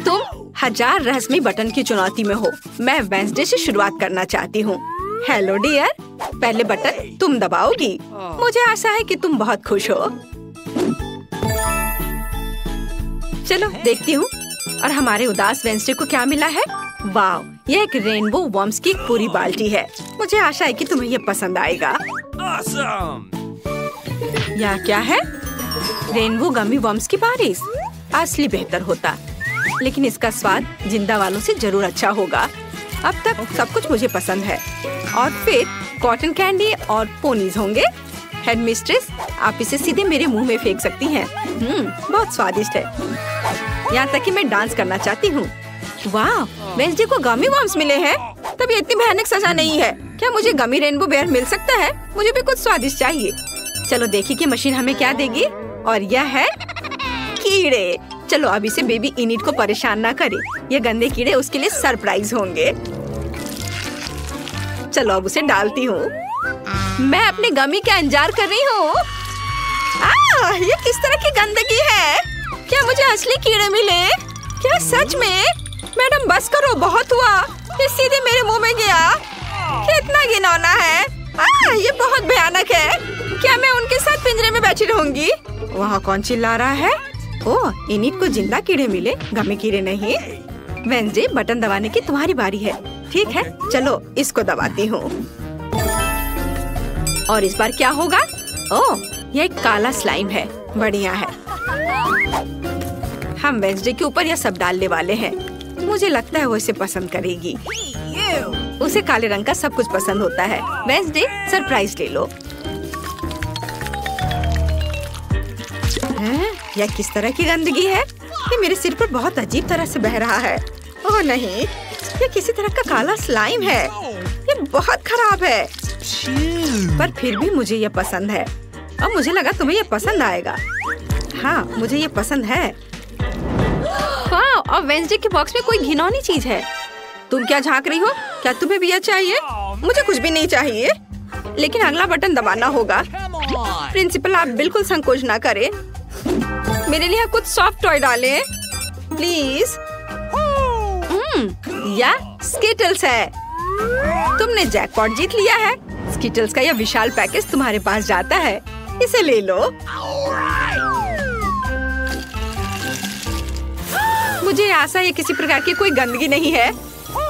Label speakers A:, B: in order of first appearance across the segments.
A: तुम 1000 रहस्यमय बटन की चुनौती में हो। मैं वेडनेसडे से शुरुआत करना चाहती हूँ। हेलो डियर, पहले बटन तुम दबाओगी। मुझे आशा है कि तुम बहुत खुश हो। चलो देखती हूँ। और हमारे उदास वेडनेसडे को क्या मिला है? वाव, ये एक रेनबो वर्म्स की एक पूरी बाल्टी है। मुझे आशा है कि तुम्हें ये पसंद आएगा। यह क्या है? रेनबो गमी वर्म्स की बारिश। असली बेहतर होता, लेकिन इसका स्वाद जिंदा वालों से जरूर अच्छा होगा। अब तक सब कुछ मुझे पसंद है। और फिर कॉटन कैंडी और पोनीज होंगे। हेडमिस्ट्रेस, आप इसे सीधे मेरे मुंह में फेंक सकती हैं। बहुत स्वादिष्ट है। यहाँ तक कि मैं डांस करना चाहती हूँ। वाह, वेडनेसडे को गमी वर्म्स मिले हैं। तब ये इतनी भयानक सजा नहीं है। क्या मुझे गमी रेनबो बेयर मिल सकता है? मुझे भी कुछ स्वादिष्ट चाहिए। चलो देखिए कि मशीन हमें क्या देगी। और यह है कीड़े। चलो अब इसे बेबी इनिट को परेशान ना करे। ये गंदे कीड़े उसके लिए सरप्राइज होंगे। चलो अब उसे डालती हूँ। मैं अपने गमी का इंतजार कर रही हूँ। ये किस तरह की गंदगी है? क्या मुझे असली कीड़े मिले? क्या सच में? मैडम बस करो, बहुत हुआ। ये सीधे मेरे मुंह में गया। कितना घिनौना है। ये बहुत भयानक है। क्या मैं उनके साथ पिंजरे में बैठी रहूंगी? वहाँ कौन चिल्ला रहा है? ओह, इनिट को जिंदा कीड़े मिले, गमी कीड़े नहीं। वेडनेसडे, बटन दबाने की तुम्हारी बारी है। ठीक है, चलो इसको दबाती हूँ। और इस बार क्या होगा? ओह, यह एक काला स्लाइम है। बढ़िया है। हम वेडनेसडे के ऊपर यह सब डालने वाले हैं। मुझे लगता है वो इसे पसंद करेगी। उसे काले रंग का सब कुछ पसंद होता है। वेडनेसडे, सरप्राइज ले लो। यह किस तरह की गंदगी है? ये मेरे सिर पर बहुत अजीब तरह से बह रहा है। ओह नहीं, ये किसी तरह का काला स्लाइम है। ये बहुत खराब है। पर फिर भी मुझे ये पसंद है। और मुझे लगा तुम्हें ये पसंद आएगा। हाँ, मुझे ये पसंद है। वाह, और वेडनेसडे के बॉक्स में कोई घिनौनी चीज है। तुम क्या झांक रही हो? क्या तुम्हें भी यह चाहिए? मुझे कुछ भी नहीं चाहिए, लेकिन अगला बटन दबाना होगा। प्रिंसिपल, आप बिल्कुल संकोच ना करें। मेरे लिए कुछ सॉफ्ट टॉय डालें, प्लीज। या स्किटल्स है। तुमने जैकपॉट जीत लिया है। स्किटल्स का यह विशाल पैकेज तुम्हारे पास जाता है। इसे ले लो। मुझे आशा है किसी प्रकार की कोई गंदगी नहीं है।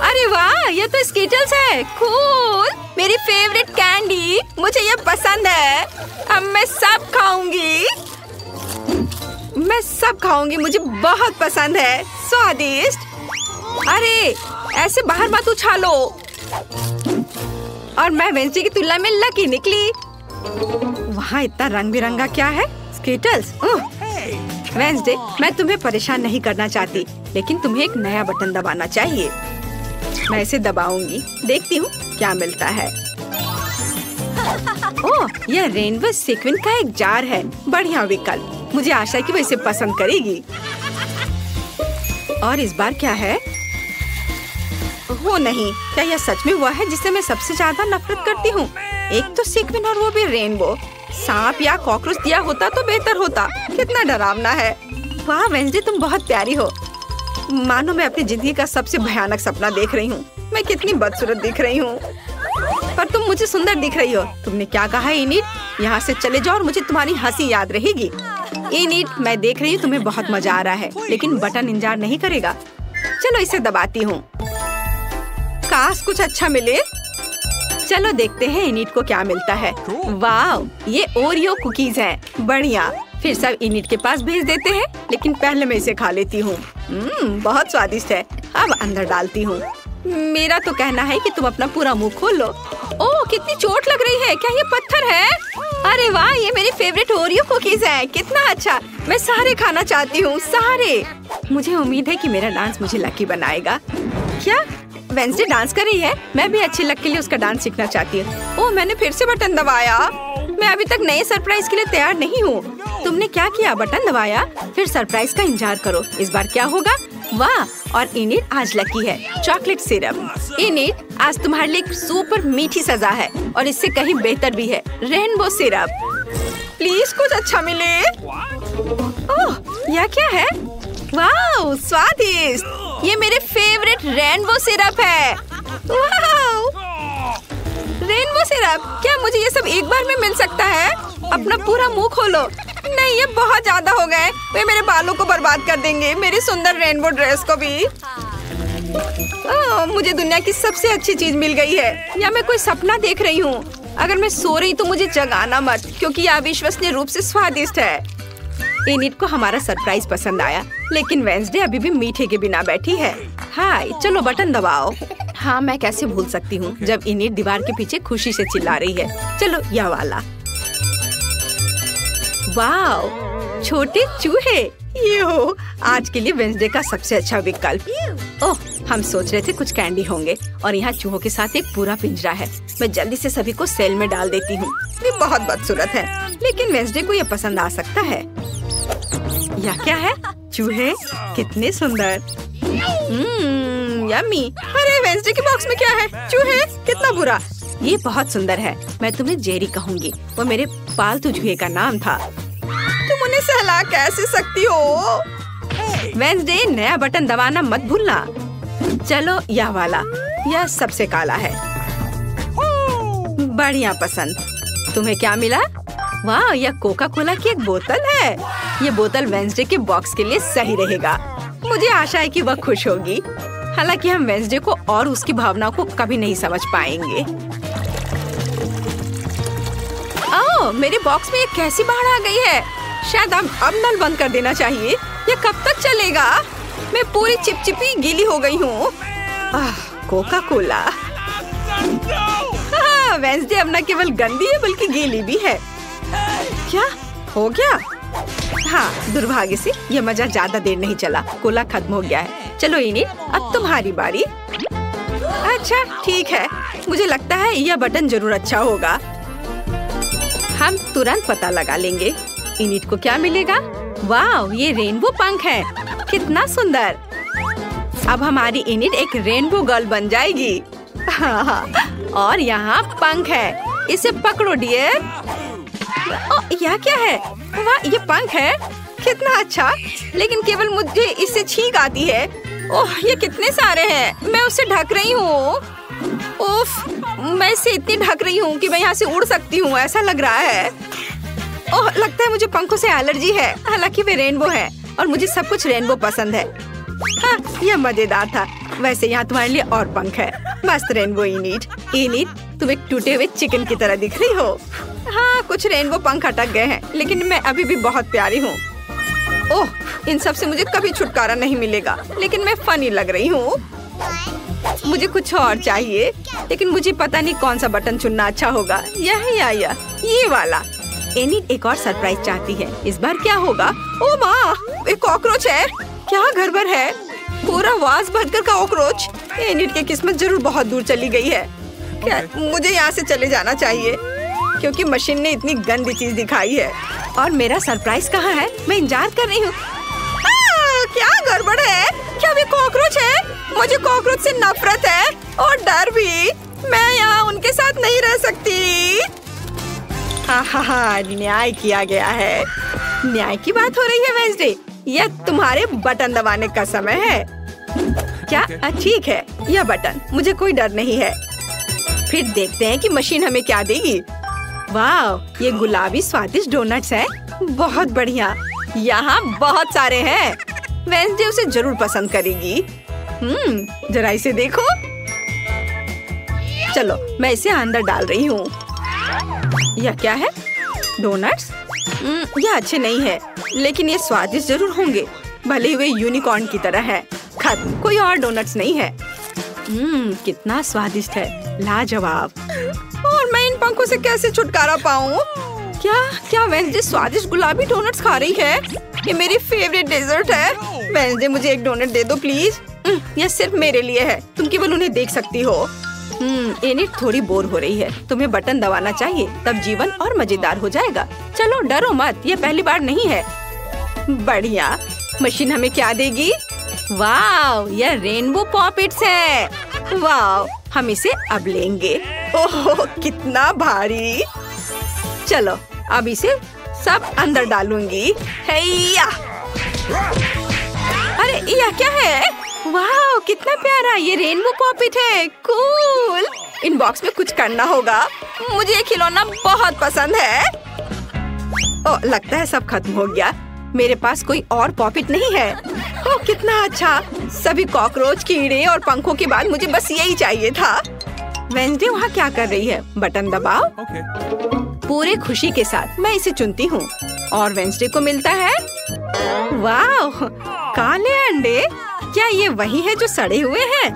A: अरे वाह, ये तो स्किटल्स है। कूल, मेरी फेवरेट कैंडी। मुझे ये पसंद है। अब मैं सब खाऊंगी। मुझे बहुत पसंद है। स्वादिष्ट। अरे ऐसे बाहर मत उछालो। और मैं वेडनेसडे की तुलना में लकी निकली। वहाँ इतना रंग बिरंगा क्या है? स्किटल्स। वेडनेसडे, मैं तुम्हें परेशान नहीं करना चाहती, लेकिन तुम्हें एक नया बटन दबाना चाहिए। मैं इसे दबाऊंगी। देखती हूँ क्या मिलता है। ओह, यह रेनबो सीक्वेंस का एक जार है। बढ़िया विकल्प। मुझे आशा है कि वो इसे पसंद करेगी। और इस बार क्या है? वो नहीं, क्या यह सच में हुआ है जिससे मैं सबसे ज्यादा नफरत करती हूँ? एक तो सीक्वेंस और वो भी रेनबो। सांप या कॉकरोच दिया होता तो बेहतर होता। कितना डरावना है। वाह वेडनेसडे, तुम बहुत प्यारी हो। मानो मैं अपनी जिंदगी का सबसे भयानक सपना देख रही हूँ। मैं कितनी बदसूरत दिख रही हूँ, पर तुम मुझे सुंदर दिख रही हो। तुमने क्या कहा इनिट? यहाँ से चले जाओ और मुझे तुम्हारी हंसी याद रहेगी। इनिट, मैं देख रही हूँ तुम्हें बहुत मजा आ रहा है, लेकिन बटन इंतजार नहीं करेगा। चलो इसे दबाती हूँ। काश कुछ अच्छा मिले। चलो देखते हैं इनिट को क्या मिलता है। वाव, ये ओरियो कुकीज हैं। बढ़िया। फिर सब इनिट के पास भेज देते हैं, लेकिन पहले मैं इसे खा लेती हूँ। बहुत स्वादिष्ट है। अब अंदर डालती हूँ। मेरा तो कहना है कि तुम अपना पूरा मुंह खोल लो। ओह, कितनी चोट लग रही है। क्या ये पत्थर है? अरे वाह, ये मेरी फेवरेट ओरियो कुकीज है। कितना अच्छा। मैं सारे खाना चाहती हूँ, सारे। मुझे उम्मीद है कि मेरा डांस मुझे लकी बनाएगा। क्या वेडनेसडे डांस कर रही है? मैं भी अच्छी लक के लिए उसका डांस सीखना चाहती हूँ। ओह, मैंने फिर से बटन दबाया। मैं अभी तक नए सरप्राइज के लिए तैयार नहीं हूँ। तुमने क्या किया? बटन दबाया, फिर सरप्राइज का इंतजार करो। इस बार क्या होगा? वाह, और इनिट आज लकी है। Chocolate syrup. इनिट, आज तुम्हारे लिए एक सुपर मीठी सजा है, और इससे कहीं बेहतर भी है। Rainbow syrup. प्लीज कुछ अच्छा मिले। ओह, यह क्या है? वाह, स्वादिष्ट। ये मेरे फेवरेट रेनबो सिरप है। वाह, रेनबो सिरप। क्या मुझे ये सब एक बार में मिल सकता है? अपना पूरा मुंह खोलो। नहीं, ये बहुत ज्यादा हो गए। वे मेरे बालों को बर्बाद कर देंगे, मेरी सुंदर रेनबो ड्रेस को भी। मुझे दुनिया की सबसे अच्छी चीज मिल गई है। या मैं कोई सपना देख रही हूँ? अगर मैं सो रही तो मुझे जगाना मत, क्योंकि यह अविश्वसनीय रूप से स्वादिष्ट है। एनिट को हमारा सरप्राइज पसंद आया, लेकिन वेंसडे अभी भी मीठे के बिना बैठी है। हाय, चलो बटन दबाओ। हाँ, मैं कैसे भूल सकती हूँ जब एनिट दीवार के पीछे खुशी से चिल्ला रही है। चलो यह वाला। वाओ, छोटे चूहे। यो, आज के लिए वेंसडे का सबसे अच्छा विकल्प। ओह, हम सोच रहे थे कुछ कैंडी होंगे और यहाँ चूहों के साथ एक पूरा पिंजरा है। मैं जल्दी से सभी को सेल में डाल देती हूँ। ये बहुत बदसूरत है, लेकिन वेंसडे को ये पसंद आ सकता है। यह क्या है? चूहे कितने सुंदर। यम्मी। अरे, वेंसडे के बॉक्स में क्या है? चूहे, कितना बुरा। ये बहुत सुंदर है। मैं तुम्हें जेरी कहूँगी, वो मेरे पालतू चूहे का नाम था। तुम उन्हें सहला कैसे सकती हो? वेंसडे, नया बटन दबाना मत भूलना। चलो यह वाला। यह सबसे काला है। बढ़िया पसंद। तुम्हें क्या मिला? वाह, यह कोका कोला की एक बोतल है। ये बोतल वेंसडे के बॉक्स के लिए सही रहेगा। मुझे आशा है कि वह खुश होगी। हालांकि हम वेंसडे को और उसकी भावनाओं को कभी नहीं समझ पाएंगे। ओह, मेरे बॉक्स में एक कैसी बाढ़ आ गई है। शायद अब नल बंद कर देना चाहिए। ये कब तक चलेगा? मैं पूरी चिपचिपी गीली हो गई हूँ। Coca Cola. वेंसडे अब न केवल गंदी है बल्कि गीली भी है। क्या हो गया? हाँ, दुर्भाग्य से यह मजा ज्यादा देर नहीं चला। कोला खत्म हो गया है। चलो एनिट, अब तुम्हारी बारी। अच्छा ठीक है, मुझे लगता है यह बटन जरूर अच्छा होगा। हम तुरंत पता लगा लेंगे। एनिट को क्या मिलेगा? वाह, ये रेनबो पंख है। कितना सुंदर। अब हमारी एनिट एक रेनबो गर्ल बन जाएगी। और यहाँ पंख है। इसे पकड़ो डियर। यह क्या है? वाह, ये पंख है। कितना अच्छा, लेकिन केवल मुझे इससे छींक आती है। ओह, ये कितने सारे हैं। मैं उससे ढक रही हूँ। उफ, मैं इसे इतनी ढक रही हूँ कि मैं यहाँ से उड़ सकती हूँ, ऐसा लग रहा है। ओह, लगता है मुझे पंखों से एलर्जी है। हालांकि वे रेनबो है और मुझे सब कुछ रेनबो पसंद है। हाँ, यह मजेदार था। वैसे यहाँ तुम्हारे लिए और पंख है। मस्त रेनबो एनिट। एनिट, तुम एक टूटे हुए चिकन की तरह दिख रही हो। हाँ, कुछ रेनबो पंख अटक गए हैं, लेकिन मैं अभी भी बहुत प्यारी हूँ। ओह, इन सब से मुझे कभी छुटकारा नहीं मिलेगा, लेकिन मैं फनी लग रही हूँ। मुझे कुछ और चाहिए, लेकिन मुझे पता नहीं कौन सा बटन चुनना अच्छा होगा। यह या ये वाला। एनिट एक और सरप्राइज चाहती है। इस बार क्या होगा? ओह माँ, एक कॉकरोच है। क्या गड़बड़ है? पूरा वास भरकर कॉकरोच। एनिट की किस्मत जरूर बहुत दूर चली गई है। क्या मुझे यहाँ से चले जाना चाहिए, क्योंकि मशीन ने इतनी गंदी चीज दिखाई है। और मेरा सरप्राइज कहाँ है? मैं इंतजार कर रही हूँ। क्या गड़बड़ है? क्या वे कॉकरोच है? मुझे कॉकरोच से नफरत है और डर भी। मैं यहाँ उनके साथ नहीं रह सकती। हाँ, न्याय किया गया है। न्याय की बात हो रही है वेंसडे। यह तुम्हारे बटन दबाने का समय है। क्या? ठीक है, यह बटन। मुझे कोई डर नहीं है। फिर देखते हैं कि मशीन हमें क्या देगी। वाह, ये गुलाबी स्वादिष्ट डोनट्स हैं। बहुत बढ़िया। यहाँ बहुत सारे हैं। वेंसडे उसे जरूर पसंद करेगी। जरा इसे देखो। चलो, मैं इसे अंदर डाल रही हूँ। यह क्या है? डोनट्स? यह अच्छे नहीं है, लेकिन ये स्वादिष्ट जरूर होंगे। भले हुए यूनिकॉर्न की तरह है। खत्म, कोई और डोनट्स नहीं है। कितना स्वादिष्ट है, लाजवाब। और मैं इन पंखों से कैसे छुटकारा पाऊँ? क्या वेंसडे स्वादिष्ट गुलाबी डोनट्स खा रही है? ये मेरी फेवरेट डेजर्ट है। वेंसडे, मुझे एक डोनट दे दो प्लीज। यह सिर्फ मेरे लिए है, तुम केवल उन्हें देख सकती हो। एनिट थोड़ी बोर हो रही है। तुम्हें बटन दबाना चाहिए, तब जीवन और मजेदार हो जाएगा। चलो डरो मत, यह पहली बार नहीं है। बढ़िया। मशीन हमें क्या देगी? वाह, यह रेनबो पॉपिट्स है। वाह, हम इसे अब लेंगे। ओह, कितना भारी। चलो, अब इसे सब अंदर डालूंगी। हैया। अरे यह क्या है? वाह कितना प्यारा, ये रेनबो पॉपिट है, कूल। इन बॉक्स में कुछ करना होगा, मुझे ये खिलौना बहुत पसंद है। ओ, लगता है सब खत्म हो गया, मेरे पास कोई और पॉपिट नहीं है। ओ कितना अच्छा, सभी कॉकरोच, कीड़े और पंखों के बाद मुझे बस यही चाहिए था। वेंसडे वहाँ क्या कर रही है? बटन दबाओ। पूरे खुशी के साथ मैं इसे चुनती हूँ और वेंसडे को मिलता है वाह काले अंडे। क्या ये वही है जो सड़े हुए हैं?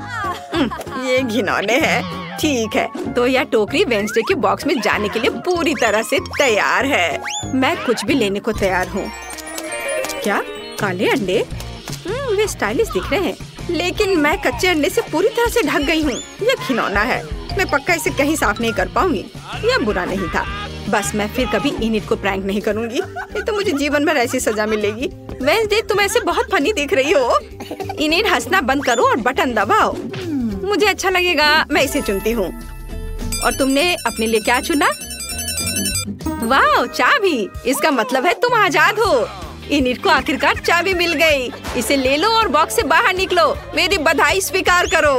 A: ये घिनौने हैं। ठीक है, तो यह टोकरी वेंसडे के बॉक्स में जाने के लिए पूरी तरह से तैयार है। मैं कुछ भी लेने को तैयार हूँ। क्या काले अंडे? वे स्टाइलिश दिख रहे हैं, लेकिन मैं कच्चे अंडे से पूरी तरह से ढक गई हूँ। यह खिलौना है, मैं पक्का इसे कहीं साफ नहीं कर पाऊंगी। यह बुरा नहीं था, बस मैं फिर कभी इनिट को प्रैंक नहीं करूंगी, नहीं तो मुझे जीवन भर ऐसी सजा मिलेगी। वेंसडे तुम ऐसे बहुत फनी दिख रही हो। इनिट हंसना बंद करो और बटन दबाओ। मुझे अच्छा लगेगा, मैं इसे चुनती हूँ। और तुमने अपने लिए क्या चुना? वाह चाबी, इसका मतलब है तुम आजाद हो। इनिट को आखिरकार चाबी मिल गई। इसे ले लो और बॉक्स से बाहर निकलो। मेरी बधाई स्वीकार करो।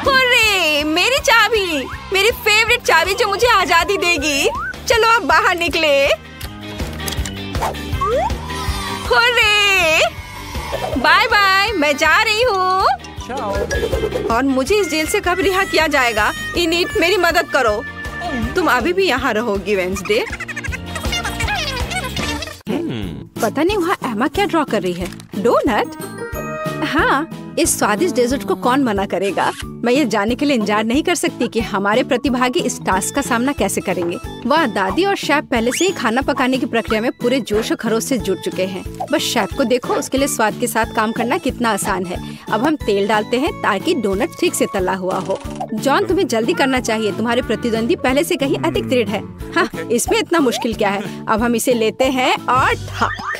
A: हुर्रे, मेरी चाबी, मेरी फेवरेट चाबी जो मुझे आजादी देगी। चलो अब बाहर निकले। हुर्रे, बाय बाय, मैं जा रही हूँ। और मुझे इस जेल से कब रिहा किया जाएगा? इनिट मेरी मदद करो। तुम अभी भी यहाँ रहोगी वेंसडे? पता नहीं वहाँ एमा क्या ड्रॉ कर रही है। डोनट? हाँ, इस स्वादिष्ट डेजर्ट को कौन मना करेगा। मैं ये जानने के लिए इंतजार नहीं कर सकती कि हमारे प्रतिभागी इस टास्क का सामना कैसे करेंगे। वह दादी और शेफ पहले से ही खाना पकाने की प्रक्रिया में पूरे जोश और खरोश से जुट चुके हैं। बस शेफ को देखो, उसके लिए स्वाद के साथ काम करना कितना आसान है। अब हम तेल डालते हैं ताकि डोनट ठीक से तला हुआ हो। जॉन, तुम्हें जल्दी करना चाहिए, तुम्हारे प्रतिद्वंदी पहले से कहीं अधिक दृढ़ है। हाँ, इसमें इतना मुश्किल क्या है। अब हम इसे लेते हैं और ठक।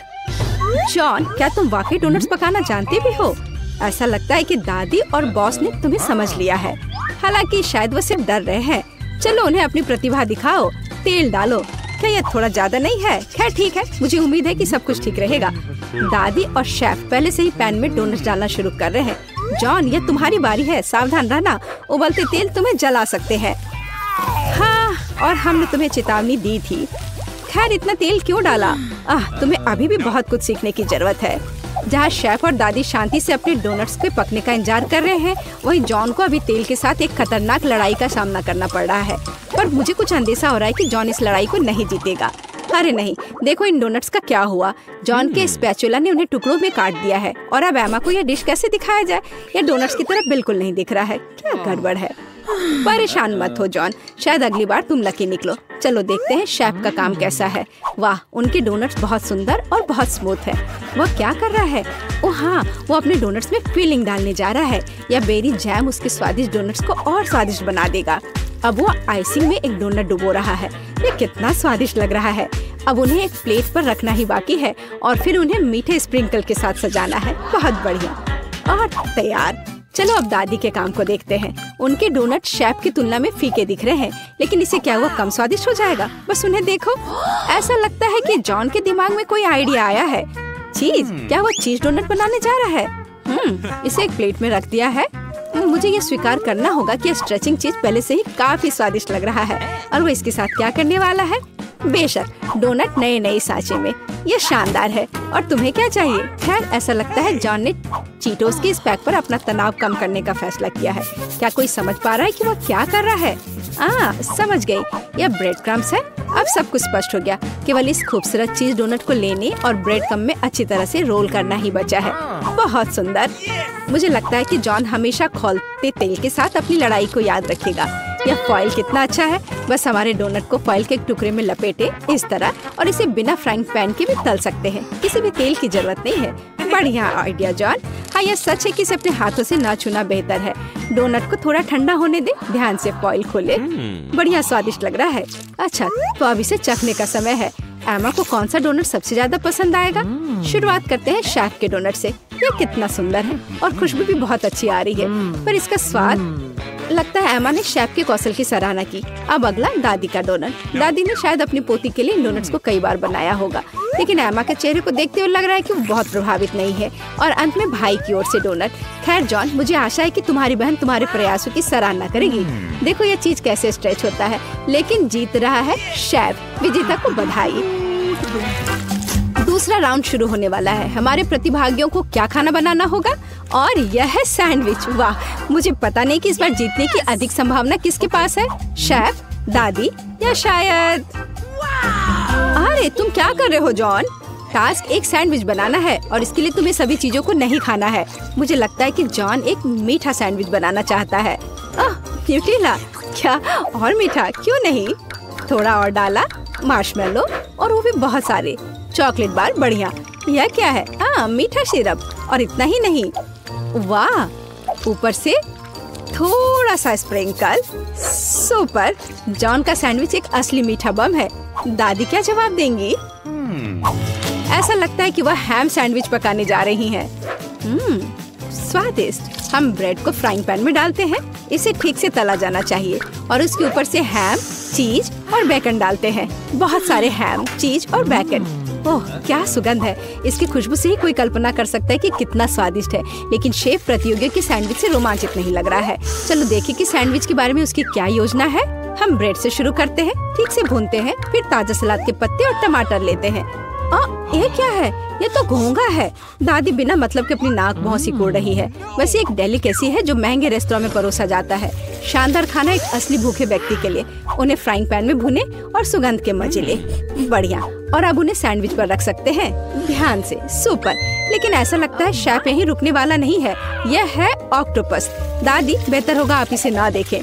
A: जॉन, क्या तुम वाकई डोनट्स पकाना जानते भी हो? ऐसा लगता है कि दादी और बॉस ने तुम्हें समझ लिया है। हालांकि शायद वो सिर्फ डर रहे हैं। चलो उन्हें अपनी प्रतिभा दिखाओ। तेल डालो। क्या यह थोड़ा ज्यादा नहीं है? खैर ठीक है, मुझे उम्मीद है कि सब कुछ ठीक रहेगा। दादी और शेफ पहले से ही पैन में डोनट्स डालना शुरू कर रहे हैं। जॉन, यह तुम्हारी बारी है, सावधान रहना, उबलते तेल तुम्हें जला सकते हैं। हाँ, और हमने तुम्हें चेतावनी दी थी। खैर इतना तेल क्यों डाला? तुम्हें अभी भी बहुत कुछ सीखने की जरूरत है। जहाँ शेफ और दादी शांति से अपने डोनट्स के पकने का इंतजार कर रहे हैं, वहीं जॉन को अभी तेल के साथ एक खतरनाक लड़ाई का सामना करना पड़ रहा है। पर मुझे कुछ अंदेशा हो रहा है कि जॉन इस लड़ाई को नहीं जीतेगा। अरे नहीं, देखो इन डोनट्स का क्या हुआ। जॉन के स्पैचुला ने उन्हें टुकड़ों में काट दिया है। और अब एमा को यह डिश कैसे दिखाया जाए? यह डोनट्स की तरफ बिल्कुल नहीं दिख रहा है। क्या गड़बड़ है? परेशान मत हो जॉन, शायद अगली बार तुम लकी निकलो। चलो देखते हैं शेफ का काम कैसा है। वाह, उनके डोनट्स बहुत सुंदर और बहुत स्मूथ है। वह क्या कर रहा है? ओह हाँ, वो अपने डोनट्स में फिलिंग डालने जा रहा है। यह बेरी जैम उसके स्वादिष्ट डोनट्स को और स्वादिष्ट बना देगा। अब वो आइसिंग में एक डोनट डुबो रहा है। ये कितना स्वादिष्ट लग रहा है। अब उन्हें एक प्लेट पर रखना ही बाकी है और फिर उन्हें मीठे स्प्रिंकल के साथ सजाना है। बहुत बढ़िया और तैयार। चलो अब दादी के काम को देखते हैं। उनके डोनट शेफ की तुलना में फीके दिख रहे हैं, लेकिन इसे क्या हुआ कम स्वादिष्ट हो जाएगा? बस उन्हें देखो। ऐसा लगता है कि जॉन के दिमाग में कोई आइडिया आया है। चीज, क्या वो चीज डोनट बनाने जा रहा है? इसे एक प्लेट में रख दिया है। मुझे ये स्वीकार करना होगा कि स्ट्रेचिंग चीज पहले से ही काफी स्वादिष्ट लग रहा है। और वो इसके साथ क्या करने वाला है? बेशक डोनट नए नए सांचे में। ये शानदार है। और तुम्हें क्या चाहिए? खैर ऐसा लगता है जॉन ने चीटोस के इस पैक पर अपना तनाव कम करने का फैसला किया है। क्या कोई समझ पा रहा है कि वो क्या कर रहा है? समझ गई, यह ब्रेड क्रम्स है। अब सब कुछ स्पष्ट हो गया। केवल इस खूबसूरत चीज डोनट को लेने और ब्रेड क्रम्ब में अच्छी तरह से रोल करना ही बचा है। बहुत सुंदर। मुझे लगता है कि जॉन हमेशा खौलते तेल के साथ अपनी लड़ाई को याद रखेगा। यह फॉइल कितना अच्छा है। बस हमारे डोनट को फॉइल के एक टुकड़े में लपेटे इस तरह, और इसे बिना फ्राइंग पैन के भी तल सकते हैं। किसी भी तेल की जरूरत नहीं है। बढ़िया आइडिया जॉन। हाँ, यह सच है कि इसे अपने हाथों से ना छूना बेहतर है। डोनट को थोड़ा ठंडा होने दे, ध्यान से फॉइल खोले। बढ़िया स्वादिष्ट लग रहा है। अच्छा, तो अब इसे चखने का समय है। एमा को कौन सा डोनट सबसे ज्यादा पसंद आएगा? शुरुआत करते हैं शेफ के डोनट से। ये कितना सुंदर है और खुशबू भी बहुत अच्छी आ रही है, पर इसका स्वाद, लगता है एमा ने शेफ के कौशल की सराहना की। अब अगला दादी का डोनट। दादी ने शायद अपनी पोती के लिए इन डोनट्स को कई बार बनाया होगा। लेकिन एमा के चेहरे को देखते हुए लग रहा है कि वो बहुत प्रभावित नहीं है। और अंत में भाई की ओर से डोनट। खैर जॉन, मुझे आशा है कि तुम्हारी बहन तुम्हारे प्रयासों की सराहना करेगी। देखो ये चीज कैसे स्ट्रेच होता है, लेकिन जीत रहा है शेफ। विजेता को बधाई। दूसरा राउंड शुरू होने वाला है। हमारे प्रतिभागियों को क्या खाना बनाना होगा, और यह है सैंडविच। वाह, मुझे पता नहीं कि इस बार जीतने की अधिक संभावना किसके पास है, शेफ, दादी या शायद। अरे तुम क्या कर रहे हो जॉन? टास्क एक सैंडविच बनाना है और इसके लिए तुम्हें सभी चीजों को नहीं खाना है। मुझे लगता है कि जॉन एक मीठा सैंडविच बनाना चाहता है। न्यूटेला, क्या और मीठा क्यों नहीं? थोड़ा और डाला, मार्शमेलो, और वो भी बहुत सारे चॉकलेट बार। बढ़िया। यह क्या है? मीठा सिरप। और इतना ही नहीं, वाह, ऊपर से थोड़ा सा स्प्रिंकल। सुपर। जॉन का सैंडविच एक असली मीठा बम है। दादी क्या जवाब देंगी? ऐसा लगता है कि वह हैम सैंडविच पकाने जा रही हैं। स्वादिष्ट। हम ब्रेड को फ्राइंग पैन में डालते हैं। इसे ठीक से तला जाना चाहिए और उसके ऊपर से हैम, चीज और बेकन डालते हैं। बहुत सारे हैम, चीज और बेकन। ओह, क्या सुगंध है! इसकी खुशबू से ही कोई कल्पना कर सकता है कि कितना स्वादिष्ट है। लेकिन शेफ प्रतियोगियों के सैंडविच से रोमांचित नहीं लग रहा है। चलो देखें कि सैंडविच के बारे में उसकी क्या योजना है। हम ब्रेड से शुरू करते हैं, ठीक से भूनते हैं, फिर ताजा सलाद के पत्ते और टमाटर लेते हैं। ये क्या है? ये तो घोंघा है। दादी बिना मतलब के अपनी नाक बहुत सिकोड़ रही है। वैसे एक डेलिकेसी है जो महंगे रेस्तरां में परोसा जाता है। शानदार खाना एक असली भूखे व्यक्ति के लिए। उन्हें फ्राइंग पैन में भुने और सुगंध के मजे ले। बढ़िया। और अब उन्हें सैंडविच पर रख सकते हैं, ध्यान से। सुपर। लेकिन ऐसा लगता है शेफ यहीं रुकने वाला नहीं है। यह है ऑक्टोपस। दादी, बेहतर होगा आप इसे ना देखें।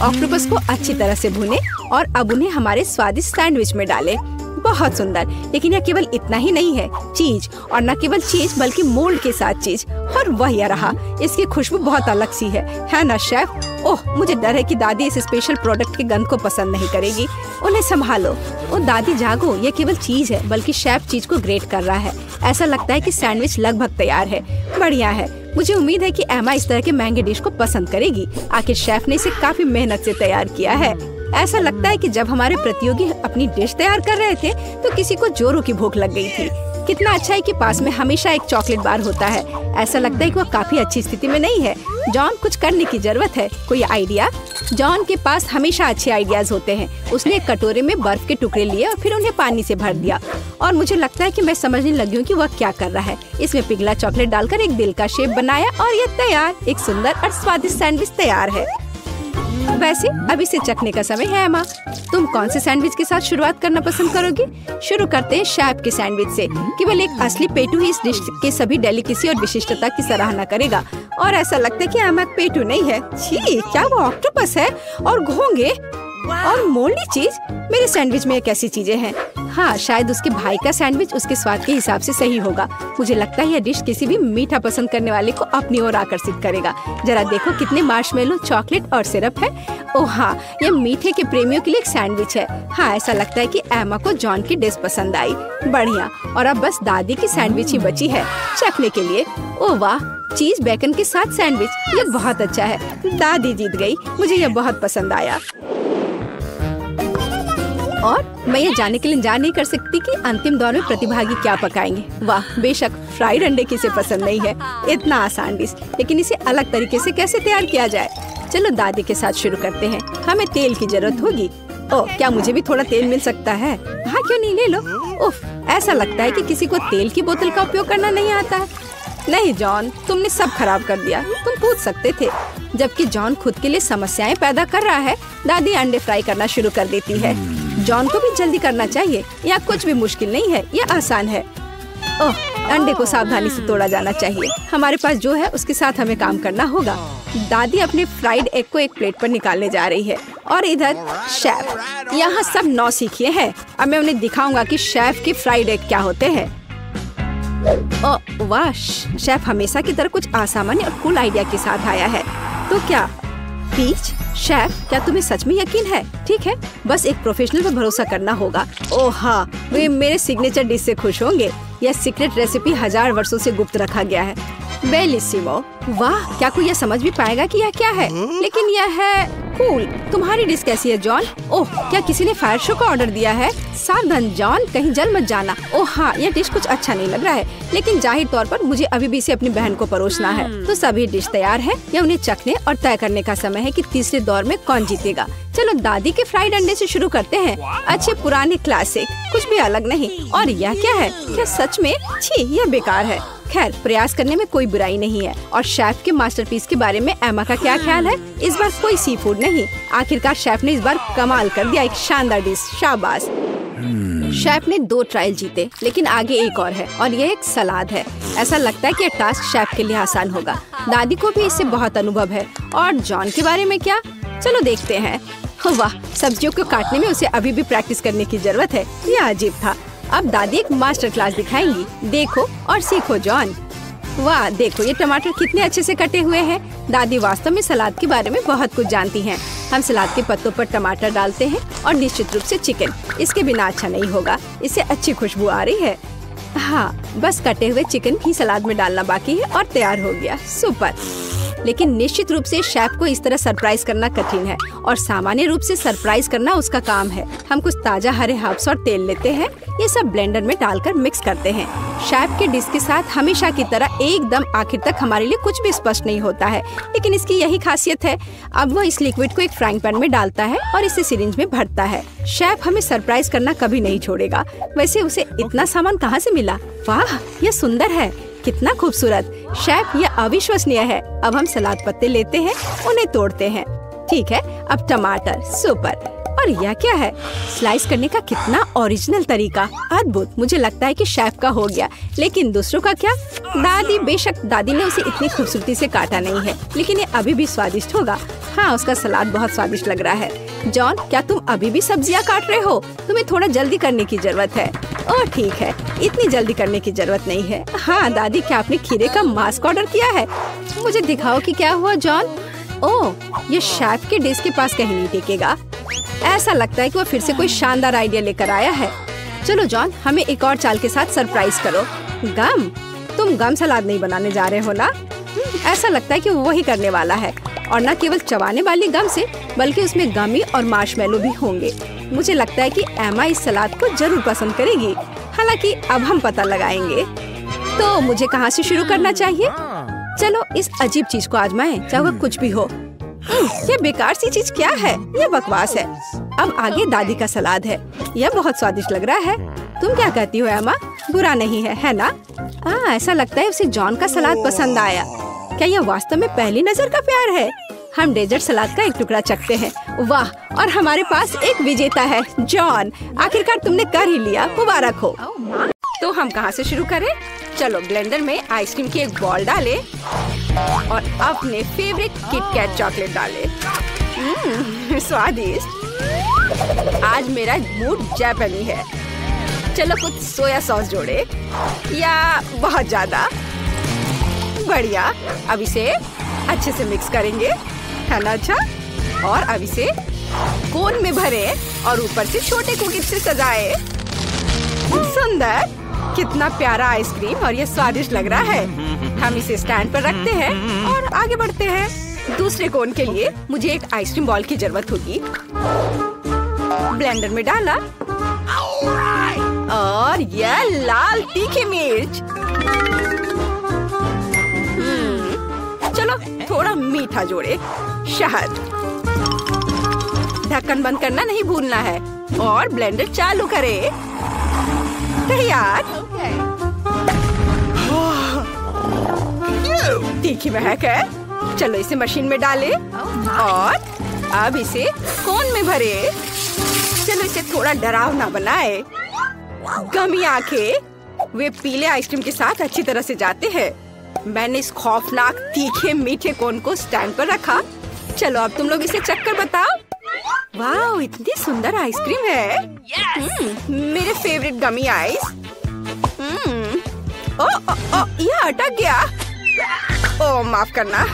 A: ऑक्टोपस को अच्छी तरह से भुने और अब उन्हें हमारे स्वादिष्ट सैंडविच में डालें। बहुत सुंदर। लेकिन यह केवल इतना ही नहीं है, चीज, और न केवल चीज बल्कि मोल्ड के साथ चीज। और वह यह रहा। इसकी खुशबू बहुत अलग सी है ना शेफ? ओह, मुझे डर है कि दादी इस स्पेशल प्रोडक्ट के गंध को पसंद नहीं करेगी। उन्हें संभालो। ओ दादी जागो, यह केवल चीज है, बल्कि शेफ चीज को ग्रेट कर रहा है। ऐसा लगता है कि सैंडविच लगभग तैयार है। बढ़िया है। मुझे उम्मीद है कि एमा इस तरह के महंगे डिश को पसंद करेगी। आखिर शेफ ने इसे काफी मेहनत से तैयार किया है। ऐसा लगता है कि जब हमारे प्रतियोगी अपनी डिश तैयार कर रहे थे तो किसी को जोरों की भूख लग गई थी। कितना अच्छा है कि पास में हमेशा एक चॉकलेट बार होता है। ऐसा लगता है कि वह काफी अच्छी स्थिति में नहीं है। जॉन, कुछ करने की जरूरत है। कोई आइडिया? जॉन के पास हमेशा अच्छे आइडियाज होते हैं। उसने एक कटोरे में बर्फ के टुकड़े लिए और फिर उन्हें पानी से भर दिया। और मुझे लगता है कि मैं समझने लगी हूँ कि वह क्या कर रहा है। इसमें पिघला चॉकलेट डालकर एक दिल का शेप बनाया और यह तैयार। एक सुंदर और स्वादिष्ट सैंडविच तैयार है। वैसे अब इसे चखने का समय है। एमा, तुम कौन से सैंडविच के साथ शुरुआत करना पसंद करोगी? शुरू करते हैं शेफ के सैंडविच से। केवल एक असली पेटू ही इस डिश के सभी डेलिकेसी और विशिष्टता की सराहना करेगा। और ऐसा लगता है कि एमा पेटू नहीं है। छी, क्या वो ऑक्टोपस है? और घोंगे और मोल्डी चीज। मेरे सैंडविच में कैसी चीजें हैं? हाँ, शायद उसके भाई का सैंडविच उसके स्वाद के हिसाब से सही होगा। मुझे लगता है यह डिश किसी भी मीठा पसंद करने वाले को अपनी ओर आकर्षित करेगा। जरा देखो कितने मार्शमेलो, चॉकलेट और सिरप है। ओह हाँ, यह मीठे के प्रेमियों के लिए एक सैंडविच है। हाँ, ऐसा लगता है कि एमा को जॉन की डिश पसंद आई। बढ़िया। और अब बस दादी की सैंडविच ही बची है चखने के लिए। ओह वाह, चीज बेकन के साथ सैंडविच, ये बहुत अच्छा है। दादी जीत गई। मुझे यह बहुत पसंद आया। और मैं ये जानने के लिए इंतजार नहीं कर सकती कि अंतिम दौर में प्रतिभागी क्या पकाएंगे। वाह, बेशक फ्राइड अंडे किसे पसंद नहीं है। इतना आसान डिश, लेकिन इसे अलग तरीके से कैसे तैयार किया जाए? चलो दादी के साथ शुरू करते हैं। हमें तेल की जरूरत होगी। ओह, क्या मुझे भी थोड़ा तेल मिल सकता है? हाँ, क्यों नहीं, ले लो। उफ, ऐसा लगता है कि किसी को तेल की बोतल का उपयोग करना नहीं आता है। नहीं जॉन, तुमने सब खराब कर दिया। तुम पूछ सकते थे। जबकि जॉन खुद के लिए समस्याएं पैदा कर रहा है, दादी अंडे फ्राई करना शुरू कर देती है। जॉन को भी जल्दी करना चाहिए। यह कुछ भी मुश्किल नहीं है, यह आसान है। ओह, अंडे को सावधानी से तोड़ा जाना चाहिए। हमारे पास जो है उसके साथ हमें काम करना होगा। दादी अपने फ्राइड एग को एक प्लेट पर निकालने जा रही है और इधर शेफ यहाँ सब नौसिखिए हैं। अब मैं उन्हें दिखाऊंगा कि शेफ के फ्राइड एग क्या होते हैं। ओह वाह, शेफ हमेशा की तरह कुछ असामान्य और कूल आइडिया के साथ आया है। तो क्या पीच? शेफ, क्या तुम्हें सच में यकीन है? ठीक है, बस एक प्रोफेशनल पर भरोसा करना होगा। ओह हाँ, वे मेरे सिग्नेचर डिश से खुश होंगे। यह सीक्रेट रेसिपी 1000 वर्षों से गुप्त रखा गया है। बेलिसिमो। वाह, क्या कोई यह समझ भी पाएगा कि यह क्या है? लेकिन यह है कूल। तुम्हारी डिश कैसी है जॉन? ओह, क्या किसी ने फायर शो का ऑर्डर दिया है? सावधान जॉन, कहीं जल मत जाना। ओह हाँ, यह डिश कुछ अच्छा नहीं लग रहा है, लेकिन जाहिर तौर पर मुझे अभी भी इसे अपनी बहन को परोसना है। तो सभी डिश तैयार है, या उन्हें चखने और तय करने का समय है कि तीसरे दौर में कौन जीतेगा। चलो दादी के फ्राइड अंडे से शुरू करते हैं। अच्छे पुराने क्लासिक, कुछ भी अलग नहीं। और यह क्या है? क्या सच में? छी, यह बेकार है। खैर, प्रयास करने में कोई बुराई नहीं है। और शेफ के मास्टरपीस के बारे में एमा का क्या ख्याल है? इस बार कोई सी फूड नहीं। आखिरकार शेफ ने इस बार कमाल कर दिया, एक शानदार डिश, शाबाश। शेफ ने 2 ट्रायल जीते, लेकिन आगे एक और है, और यह एक सलाद है। ऐसा लगता है कि यह टास्क शेफ के लिए आसान होगा। दादी को भी इससे बहुत अनुभव है। और जॉन के बारे में क्या? चलो देखते हैं। वाह, सब्जियों को काटने में उसे अभी भी प्रैक्टिस करने की जरूरत है। यह अजीब था। अब दादी एक मास्टर क्लास दिखाएंगी। देखो और सीखो जॉन। वाह, देखो ये टमाटर कितने अच्छे से कटे हुए हैं। दादी वास्तव में सलाद के बारे में बहुत कुछ जानती हैं। हम सलाद के पत्तों पर टमाटर डालते हैं और निश्चित रूप से चिकन। इसके बिना अच्छा नहीं होगा। इससे अच्छी खुशबू आ रही है। हाँ, बस कटे हुए चिकन ही सलाद में डालना बाकी है और तैयार हो गया। सुपर। लेकिन निश्चित रूप से शेफ को इस तरह सरप्राइज करना कठिन है, और सामान्य रूप से सरप्राइज करना उसका काम है। हम कुछ ताजा हरे हर्ब्स और तेल लेते हैं, ये सब ब्लेंडर में डालकर मिक्स करते हैं। शेफ के डिश के साथ हमेशा की तरह एकदम आखिर तक हमारे लिए कुछ भी स्पष्ट नहीं होता है, लेकिन इसकी यही खासियत है। अब वह इस लिक्विड को एक फ्राइंग पैन में डालता है और इसे सिरिंज में भरता है। शेफ हमें सरप्राइज करना कभी नहीं छोड़ेगा। वैसे उसे इतना सामान कहाँ से मिला? वाह, यह सुंदर है, कितना खूबसूरत। शेफ, यह अविश्वसनीय है। अब हम सलाद पत्ते लेते हैं, उन्हें तोड़ते हैं। ठीक है, अब टमाटर, सुपर। और यह क्या है? स्लाइस करने का कितना ओरिजिनल तरीका, अद्भुत। मुझे लगता है कि शेफ का हो गया, लेकिन दूसरों का क्या? दादी, बेशक दादी ने उसे इतनी खूबसूरती से काटा नहीं है, लेकिन ये अभी भी स्वादिष्ट होगा। हाँ, उसका सलाद बहुत स्वादिष्ट लग रहा है। जॉन, क्या तुम अभी भी सब्जियां काट रहे हो? तुम्हें थोड़ा जल्दी करने की जरूरत है। ओह ठीक है, इतनी जल्दी करने की जरूरत नहीं है। हाँ दादी, क्या आपने खीरे का मास्क ऑर्डर किया है? मुझे दिखाओ कि क्या हुआ जॉन। ओह, ये शेफ के डिश के पास कहीं नहीं टिकेगा। ऐसा लगता है कि वो फिर से कोई शानदार आइडिया लेकर आया है। चलो जॉन, हमें एक और चाल के साथ सरप्राइज करो। गम? तुम गम सलाद नहीं बनाने जा रहे हो ना? ऐसा लगता है कि वो वही करने वाला है, और न केवल चबाने वाली गम से, बल्कि उसमें गमी और मार्शमेलो भी होंगे। मुझे लगता है कि एमा इस सलाद को जरूर पसंद करेगी। हालांकि अब हम पता लगाएंगे। तो मुझे कहाँ से शुरू करना चाहिए? चलो इस अजीब चीज को आजमाएं, चाहे वो कुछ भी हो। ये बेकार सी चीज क्या है? ये बकवास है। अब आगे दादी का सलाद है। यह बहुत स्वादिष्ट लग रहा है। तुम क्या कहती हो एमा? बुरा नहीं है ना? ऐसा लगता है उसे जॉन का सलाद पसंद आया। क्या यह वास्तव में पहली नजर का प्यार है? हम डेजर्ट सलाद का एक टुकड़ा चखते हैं। वाह, और हमारे पास एक विजेता है। जॉन, आखिरकार तुमने कर ही लिया, मुबारक हो। तो हम कहाँ से शुरू करें? चलो ब्लेंडर में आइसक्रीम की एक बॉल डालें और अपने फेवरेट किटकैट चॉकलेट डालें। स्वादिष्ट। आज मेरा मूड जापानी है। चलो कुछ सोया सॉस जोड़े, या बहुत ज्यादा? बढ़िया। अब इसे अच्छे से मिक्स करेंगे, है ना? अच्छा, और अब इसे कोन में भरे और ऊपर से छोटे कुकीज से सजाए। सुंदर, कितना प्यारा आइसक्रीम, और ये स्वादिष्ट लग रहा है। हम इसे स्टैंड पर रखते हैं और आगे बढ़ते हैं। दूसरे कोन के लिए मुझे एक आइसक्रीम बॉल की जरूरत होगी। ब्लेंडर में डाला और यह लाल तीखी मिर्च। चलो थोड़ा मीठा जोड़े, शहद। ढक्कन बंद करना नहीं भूलना है और ब्लेंडर चालू करें। तैयार। तीखी महक है। चलो इसे मशीन में डालें और अब इसे कोन में भरे। चलो इसे थोड़ा डरावना बनाए। गमी आंखें वे पीले आइसक्रीम के साथ अच्छी तरह से जाते हैं। मैंने इस खौफनाक तीखे मीठे कोन को स्टैंड पर रखा। चलो अब तुम लोग इसे चखकर बताओ। वाह, इतनी सुंदर आइसक्रीम है। मेरे फेवरेट गमी आइस। यह अटक गया। ओह माफ करना।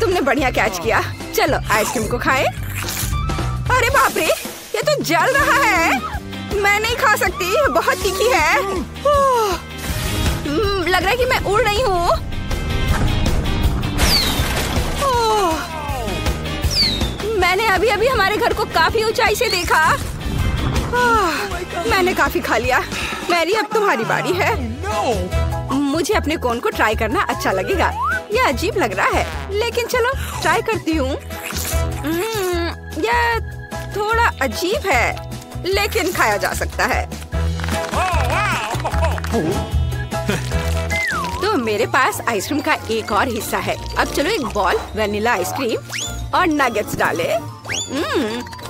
A: तुमने बढ़िया कैच किया। चलो आइसक्रीम को खाएं। अरे बाप रे, ये तो जल रहा है। मैं नहीं खा सकती, बहुत तीखी है। लग रहा है कि मैं उड़ रही हूँ। अभी अभी हमारे घर को काफी ऊंचाई से देखा। मैंने काफी खा लिया। मैरी, अब तुम्हारी बारी है। मुझे अपने कोन को ट्राई करना अच्छा लगेगा। यह अजीब लग रहा है, लेकिन चलो ट्राई करती हूँ। यह थोड़ा अजीब है, लेकिन खाया जा सकता है। तो मेरे पास आइसक्रीम का एक और हिस्सा है। अब चलो एक बॉल वनीला आइसक्रीम और नगेट्स डाले।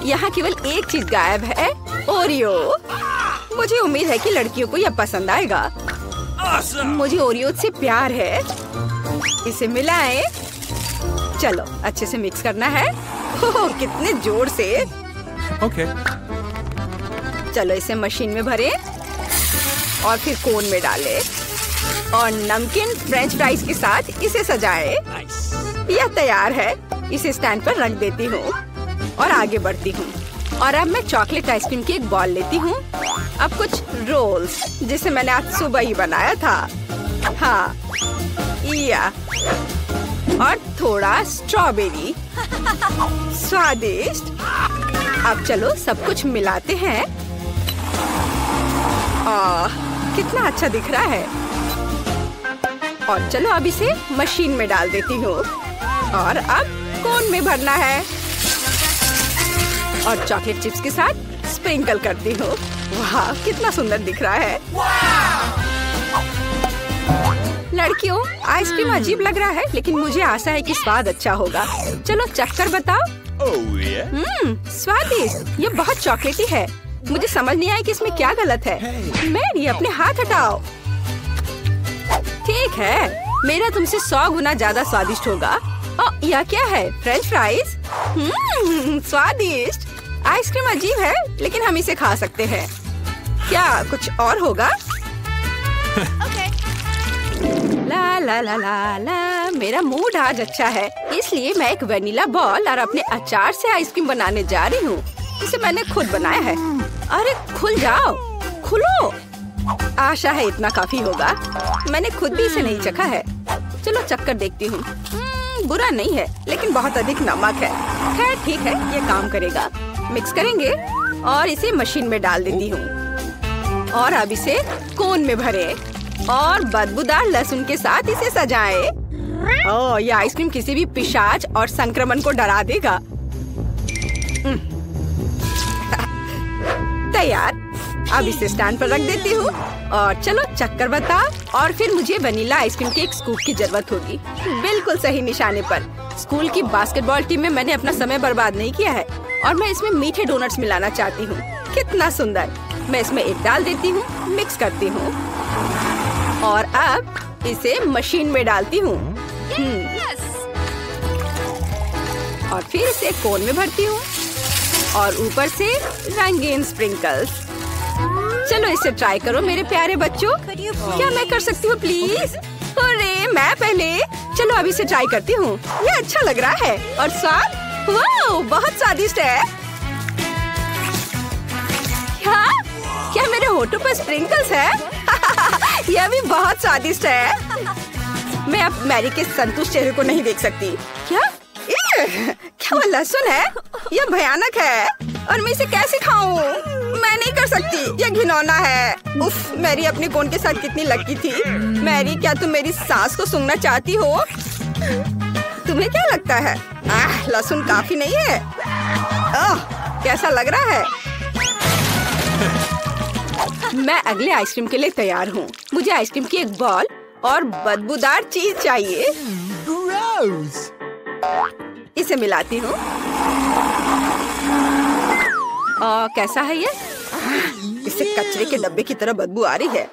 A: यहाँ केवल एक चीज गायब है, ओरियो। मुझे उम्मीद है कि लड़कियों को यह पसंद आएगा। मुझे ओरियो से प्यार है। इसे मिलाएं। चलो अच्छे से मिक्स करना है। ओह, कितने जोर से।
B: ओके।
A: चलो इसे मशीन में भरें और फिर कोन में डालें और नमकीन फ्रेंच फ्राइज के साथ इसे सजाएं। यह तैयार है। इसे स्टैंड पर रख देती हूँ और आगे बढ़ती हूँ। और अब मैं चॉकलेट आइसक्रीम की एक बॉल लेती हूँ। अब कुछ रोल्स, जिसे मैंने आज सुबह ही बनाया था। हाँ, या और थोड़ा स्ट्रॉबेरी। स्वादिष्ट। अब चलो सब कुछ मिलाते हैं। कितना अच्छा दिख रहा है। और चलो अब इसे मशीन में डाल देती हूँ और अब कोन में भरना है और चॉकलेट चिप्स के साथ स्प्रिंकल करती हूँ। वाह, कितना सुंदर दिख रहा है। लड़कियों, आइसक्रीम अजीब लग रहा है, लेकिन मुझे आशा है कि स्वाद अच्छा होगा। चलो चखकर बताओ। स्वादिष्ट। ये बहुत चॉकलेटी है। मुझे समझ नहीं आया कि इसमें क्या गलत है। मैरी, अपने हाथ हटाओ। ठीक है, मेरा तुमसे 100 गुना ज्यादा स्वादिष्ट होगा। यह क्या है? French fries. स्वादिष्ट। आइसक्रीम अजीब है, लेकिन हम इसे खा सकते हैं। क्या कुछ और होगा? ला ला ला ला ला। मेरा मूड आज अच्छा है, इसलिए मैं एक वनीला बॉल और अपने अचार से आइसक्रीम बनाने जा रही हूँ। इसे मैंने खुद बनाया है। अरे खुल जाओ, खुलो। आशा है इतना काफी होगा। मैंने खुद भी इसे नहीं चखा है। चलो चखकर देखती हूँ। बुरा नहीं है, लेकिन बहुत अधिक नमक है। खैर ठीक है, ये काम करेगा। मिक्स करेंगे और इसे मशीन में डाल देती हूँ। और अब इसे कोन में भरे और बदबूदार लहसुन के साथ इसे सजाएं। ओह, ये आइसक्रीम किसी भी पिशाच और संक्रमण को डरा देगा। तैयार। अब इसे स्टैंड पर रख देती हूँ और चलो चक्कर बता। और फिर मुझे वनीला आइसक्रीम के एक स्कूप की जरूरत होगी। बिल्कुल सही निशाने पर। स्कूल की बास्केटबॉल टीम में मैंने अपना समय बर्बाद नहीं किया है और मैं इसमें मीठे डोनट्स मिलाना चाहती हूँ। कितना सुंदर। मैं इसमें एक डाल देती हूँ, मिक्स करती हूँ और अब इसे मशीन में डालती हूँ। और फिर इसे कोन में भरती हूँ और ऊपर से रंगीन स्प्रिंकल्स। चलो इसे ट्राई करो मेरे प्यारे बच्चों। क्या मैं कर सकती हूँ प्लीज? अरे मैं पहले। चलो अभी इसे ट्राई करती हूँ। ये अच्छा लग रहा है और स्वाद, वाह, बहुत स्वादिष्ट है। क्या मेरे होठों पर स्प्रिंकल्स है? यह भी बहुत स्वादिष्ट है। मैं अब मैरी के संतुष्ट चेहरे को नहीं देख सकती। क्या वो लहसुन है? यह भयानक है और मैं इसे कैसे खाऊं? मैं नहीं कर सकती, यह घिनौना है। उफ, मैरी अपने कोन के साथ कितनी लकी थी। मैरी, क्या तुम मेरी सांस को सूंघना चाहती हो? तुम्हें क्या लगता है? लहसुन काफी नहीं है? कैसा लग रहा है? मैं अगले आइसक्रीम के लिए तैयार हूँ। मुझे आइसक्रीम की एक बॉल और बदबूदार चीज चाहिए। इसे मिलाती हूँ। कैसा है ये? इसे कचरे के डब्बे की तरह बदबू आ रही है।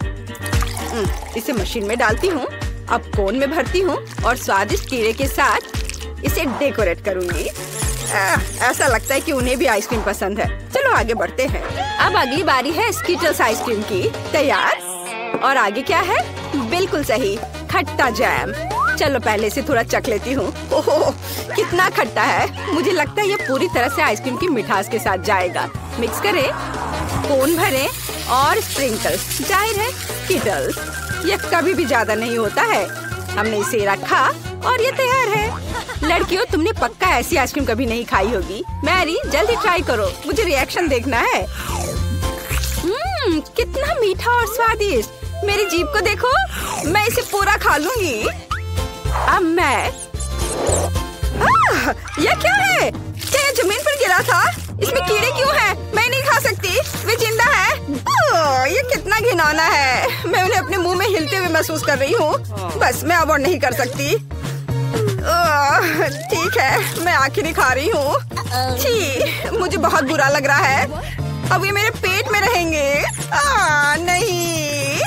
A: इसे मशीन में डालती हूँ। अब कोन में भरती हूँ और स्वादिष्ट कीड़े के साथ इसे डेकोरेट करूँगी। ऐसा लगता है कि उन्हें भी आइसक्रीम पसंद है। चलो आगे बढ़ते हैं। अब अगली बारी है स्कीटल्स आइसक्रीम की। तैयार। और आगे क्या है? बिल्कुल सही, खट्टा जैम। चलो पहले से थोड़ा चख लेती हूँ। ओह, कितना खट्टा है। मुझे लगता है ये पूरी तरह से आइसक्रीम की मिठास के साथ जाएगा। मिक्स करें, कोन भरें और स्प्रिंकल्स। जाहिर है स्कीटल्स। ये कभी भी ज्यादा नहीं होता है। हमने इसे रखा और ये तैयार है। लड़कियों, तुमने पक्का ऐसी आइसक्रीम कभी नहीं खाई होगी। मैरी, जल्दी ट्राई करो, मुझे रिएक्शन देखना है। कितना मीठा और स्वादिष्ट। मेरी जीभ को देखो, मैं इसे पूरा खा लूंगी। अब मैं यह क्या है? क्या ये जमीन पर गिरा था? इसमें कीड़े क्यों हैं? मैं नहीं खा सकती, वे जिंदा है। ये कितना घिनौना है। मैं उन्हें अपने मुंह में हिलते हुए महसूस कर रही हूँ। बस मैं अब और नहीं कर सकती। ठीक है, मैं आखिर खा रही हूँ। छी, मुझे बहुत बुरा लग रहा है। अब ये मेरे पेट में रहेंगे। नहीं।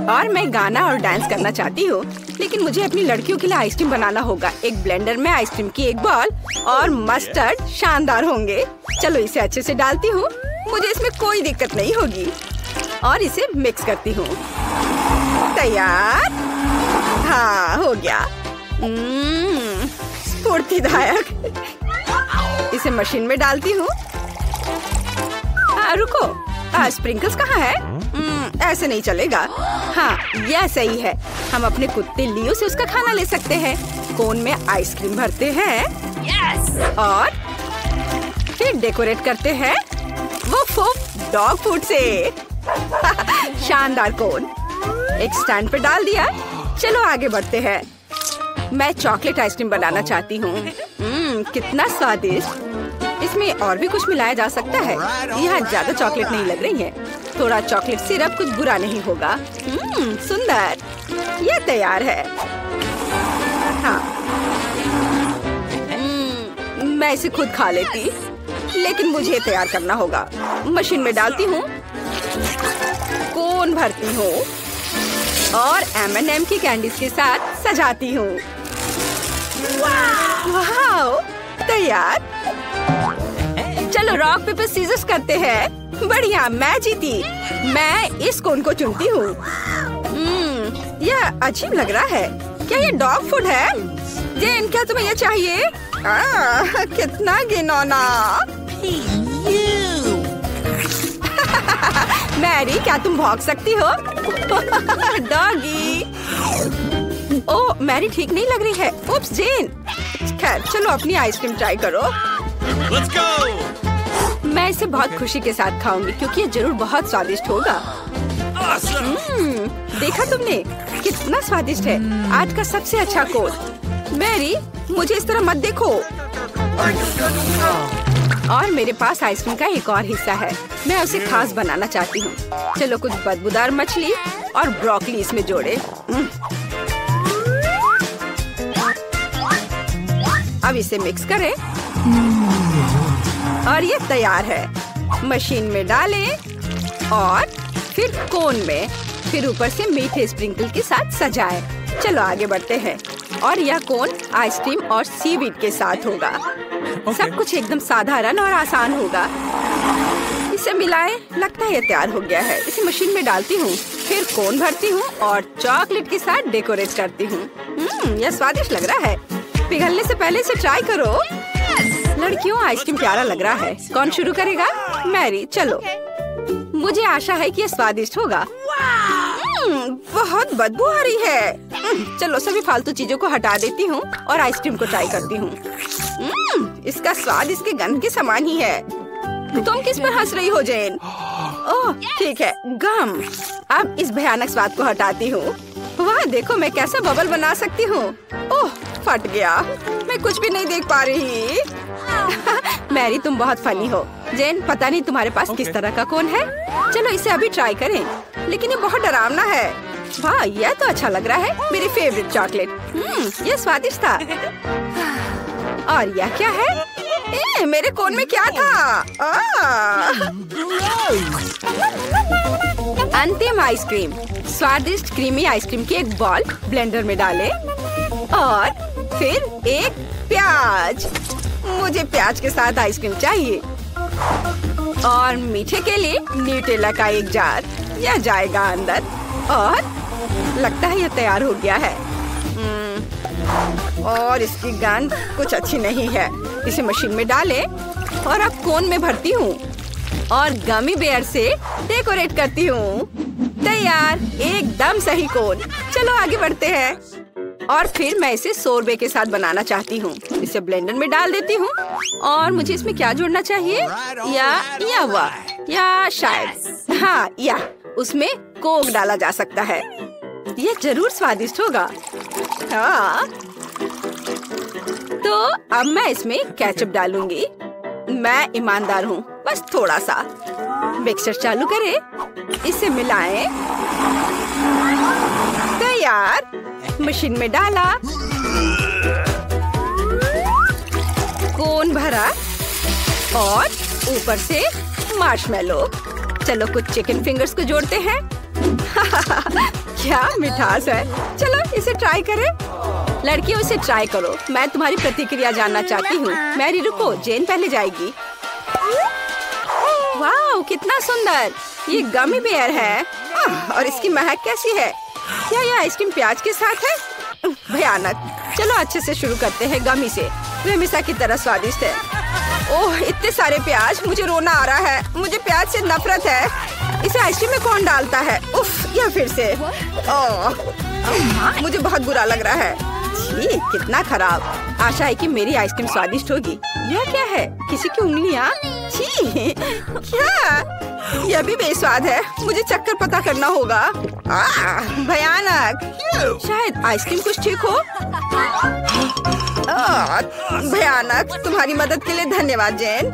A: और मैं गाना और डांस करना चाहती हूँ, लेकिन मुझे अपनी लड़कियों के लिए आइसक्रीम बनाना होगा। एक ब्लेंडर में आइसक्रीम की एक बॉल और मस्टर्ड शानदार होंगे। चलो इसे अच्छे से डालती हूँ, मुझे इसमें कोई दिक्कत नहीं होगी। और इसे मिक्स करती हूँ। तैयार? हाँ, हो गया। स्फूर्तिदायक। इसे मशीन में डालती हूँ। रुको, स्प्रिंकल्स कहाँ है? ऐसे नहीं चलेगा। हाँ, यह सही है। हम अपने कुत्ते लियो से उसका खाना ले सकते हैं। कोन में आइसक्रीम भरते हैं। और फिर डेकोरेट करते हैं वो डॉग फूड से। शानदार कोन एक स्टैंड पे डाल दिया। चलो आगे बढ़ते हैं। मैं चॉकलेट आइसक्रीम बनाना चाहती हूँ। कितना स्वादिष्ट। इसमें और भी कुछ मिलाया जा सकता है। यहाँ ज्यादा चॉकलेट नहीं लग रही है। थोड़ा चॉकलेट सिरप कुछ बुरा नहीं होगा। सुंदर, ये तैयार है। हाँ, मैं इसे खुद खा लेती, लेकिन मुझे तैयार करना होगा। मशीन में डालती हूँ, कोन भरती हूँ और M&M की कैंडीज के साथ सजाती हूँ। वाह, तैयार। चलो रॉक पेपर सीजर्स करते हैं। बढ़िया, मैं जीती। मैं इस कोन को चुनती हूँ। यह अजीब लग रहा है। क्या ये डॉग फूड है? जेन, क्या तुम्हें यह चाहिए? कितना घिनौना। मैरी, क्या तुम भौंक सकती हो? डॉगी। ओह, मैरी ठीक नहीं लग रही है। उप्स, जेन। खैर, चलो अपनी आइसक्रीम ट्राई करो।
B: Let's go!
A: मैं इसे बहुत खुशी के साथ खाऊंगी क्योंकि ये जरूर बहुत स्वादिष्ट होगा। देखा तुमने? कितना स्वादिष्ट है। आज का सबसे अच्छा कोन। मैरी, मुझे इस तरह मत देखो। और मेरे पास आइसक्रीम का एक और हिस्सा है। मैं उसे खास बनाना चाहती हूँ। चलो कुछ बदबूदार मछली और ब्रोकली इसमें जोड़े। अब इसे मिक्स करें और ये तैयार है। मशीन में डालें और फिर कोन में, फिर ऊपर से मीठे स्प्रिंकल के साथ सजाएं। चलो आगे बढ़ते हैं। और यह कोन आइसक्रीम और सीवीड के साथ होगा। सब कुछ एकदम साधारण और आसान होगा। इसे मिलाएं। लगता है ये तैयार हो गया है। इसे मशीन में डालती हूँ, फिर कोन भरती हूँ और चॉकलेट के साथ डेकोरेट करती हूँ। यह स्वादिष्ट लग रहा है। पिघलने से पहले इसे ट्राई करो। लड़कियों, आइसक्रीम प्यारा लग रहा है। कौन शुरू करेगा? मैरी, चलो। मुझे आशा है कि ये स्वादिष्ट होगा। बहुत बदबू आ रही है। चलो सभी फालतू चीजों को हटा देती हूँ और आइसक्रीम को ट्राई करती हूँ। इसका स्वाद इसके गंध के समान ही है। तुम किस पर हंस रही हो जेन? ओह ठीक है, गम। अब इस भयानक स्वाद को हटाती हूँ। वाह, देखो मैं कैसा बबल बना सकती हूँ। ओह, फट गया। मैं कुछ भी नहीं देख पा रही। मैरी, तुम बहुत फनी हो। जेन, पता नहीं तुम्हारे पास किस तरह का कोन है। चलो इसे अभी ट्राई करें, लेकिन ये बहुत डरावना है। वाह, यह तो अच्छा लग रहा है। मेरी फेवरेट चॉकलेट। ये स्वादिष्ट था। और यह क्या है? मेरे कोन में क्या था? अंतिम आइसक्रीम। स्वादिष्ट क्रीमी आइसक्रीम की एक बॉल ब्लेंडर में डालें और फिर एक प्याज। मुझे प्याज के साथ आइसक्रीम चाहिए। और मीठे के लिए न्यूटेला का एक जार। यह जाएगा अंदर और लगता है यह तैयार हो गया है। और इसकी गंध कुछ अच्छी नहीं है। इसे मशीन में डालें और अब कोन में भरती हूँ और गमी बेयर से डेकोरेट करती हूँ। तैयार, एकदम सही कोन। चलो आगे बढ़ते हैं। और फिर मैं इसे सोरबे के साथ बनाना चाहती हूँ। इसे ब्लेंडर में डाल देती हूँ। और मुझे इसमें क्या जोड़ना चाहिए? या शायद हाँ, या उसमें कोक डाला जा सकता है। यह जरूर स्वादिष्ट होगा। हाँ, तो अब मैं इसमें केचप डालूंगी। मैं ईमानदार हूँ, बस थोड़ा सा। मिक्सर चालू करें, इसे मिलाएं। तैयार, मशीन में डाला, कोन भरा और ऊपर से मार्शमेलो। चलो कुछ चिकन फिंगर्स को जोड़ते हैं। क्या मिठास है। चलो इसे ट्राई करें। लड़कियों, इसे ट्राई करो। मैं तुम्हारी प्रतिक्रिया जानना चाहती हूँ। मैरी रुको, जेन पहले जाएगी। वाह, कितना सुंदर। ये गमी बेयर है। और इसकी महक कैसी है? क्या यह आइसक्रीम प्याज के साथ है? भयानक। चलो अच्छे से शुरू करते हैं गमी से। वे हमेशा की तरह स्वादिष्ट है। ओह, इतने सारे प्याज, मुझे रोना आ रहा है। मुझे प्याज से नफरत है। इसे आइसक्रीम में कौन डालता है? उफ, यह फिर से। ओह, मुझे बहुत बुरा लग रहा है। छी, कितना खराब। आशा है कि मेरी आइसक्रीम स्वादिष्ट होगी। यह क्या है? किसी की उंगलियां? छी, क्या? यह भी बेस्वाद है। मुझे चक्कर पता करना होगा। भयानक। शायद आइसक्रीम कुछ ठीक हो। भयानक। तुम्हारी मदद के लिए धन्यवाद जेन।